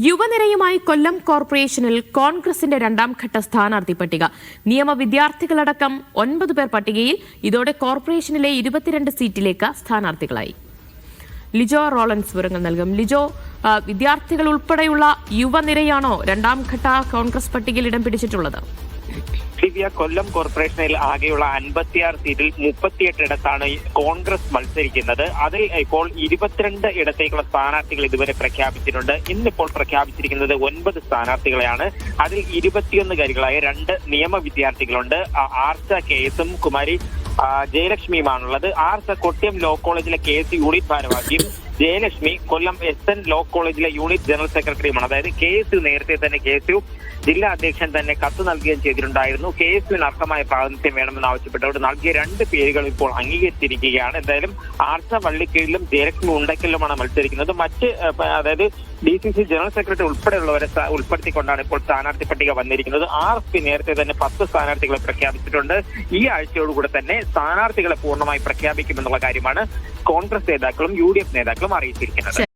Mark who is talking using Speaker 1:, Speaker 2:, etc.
Speaker 1: യുവനിരയുമായി കൊല്ലം കോർപ്പറേഷനിൽ കോൺഗ്രസിന്റെ രണ്ടാം ഘട്ട സ്ഥാനാർത്ഥി പട്ടിക. നിയമ വിദ്യാർത്ഥികളടക്കം 9 പേർ പട്ടികയിൽ. ഇതോടെ കോർപ്പറേഷനിലെ 22 സീറ്റിലേക്ക് സ്ഥാനാർത്ഥികളായി. ലിജോ റോളൻസ് വിവരങ്ങൾ നൽകും. ലിജോ, വിദ്യാർത്ഥികൾ ഉൾപ്പെടെയുള്ള യുവനിരയാണോ രണ്ടാം ഘട്ട കോൺഗ്രസ് പട്ടികയിൽ ഇടം പിടിച്ചിട്ടുള്ളത്?
Speaker 2: കൊല്ലം കോർപ്പറേഷനിൽ ആകെയുള്ള 56 സീറ്റിൽ 38 ഇടത്താണ് കോൺഗ്രസ് മത്സരിക്കുന്നത്. അതിൽ ഇപ്പോൾ 22 ഇടത്തേക്കുള്ള സ്ഥാനാർത്ഥികൾ ഇതുവരെ പ്രഖ്യാപിച്ചിട്ടുണ്ട്. ഇന്നിപ്പോൾ പ്രഖ്യാപിച്ചിരിക്കുന്നത് 9 സ്ഥാനാർത്ഥികളെയാണ്. അതിൽ 21 കാരികളായ 2 നിയമ വിദ്യാർത്ഥികളുണ്ട്. ആർച്ച KS കുമാരി ജയലക്ഷ്മിയുമാണുള്ളത്. ആർച്ച കൊട്ടിയം ലോ കോളേജിലെ KS യൂണിറ്റ് ഭാരവാഹിയും ജയലക്ഷ്മി കൊല്ലം SN ലോ കോളേജിലെ യൂണിറ്റ് ജനറൽ സെക്രട്ടറിയുമാണ്. അതായത് KSU നേരത്തെ തന്നെ KSU ജില്ലാ അധ്യക്ഷൻ തന്നെ കത്ത് നൽകുകയും ചെയ്തിട്ടുണ്ടായിരുന്നു. KSUവിന് അർഹമായ പ്രാതിനിധ്യം വേണമെന്ന് ആവശ്യപ്പെട്ടവർ നൽകിയ 2 പേരുകൾ ഇപ്പോൾ അംഗീകരിച്ചിരിക്കുകയാണ്. എന്തായാലും ആർച്ച വള്ളിക്കീഴിലും ജയലക്ഷ്മി ഉണ്ടക്കലിലുമാണ് മത്സരിക്കുന്നത്. മറ്റ് അതായത് DCC ജനറൽ സെക്രട്ടറി ഉൾപ്പെടെയുള്ളവരെ ഉൾപ്പെടുത്തിക്കൊണ്ടാണ് ഇപ്പോൾ സ്ഥാനാർത്ഥി പട്ടിക വന്നിരിക്കുന്നത്. RSP നേരത്തെ തന്നെ 10 സ്ഥാനാർത്ഥികളെ പ്രഖ്യാപിച്ചിട്ടുണ്ട്. ഈ ആഴ്ചയോടുകൂടെ തന്നെ സ്ഥാനാർത്ഥികളെ പൂർണ്ണമായി പ്രഖ്യാപിക്കുമെന്നുള്ള കാര്യമാണ് കോൺഗ്രസ് നേതാക്കളും UDF നേതാക്കളും അറിയിച്ചിരിക്കുന്നത്.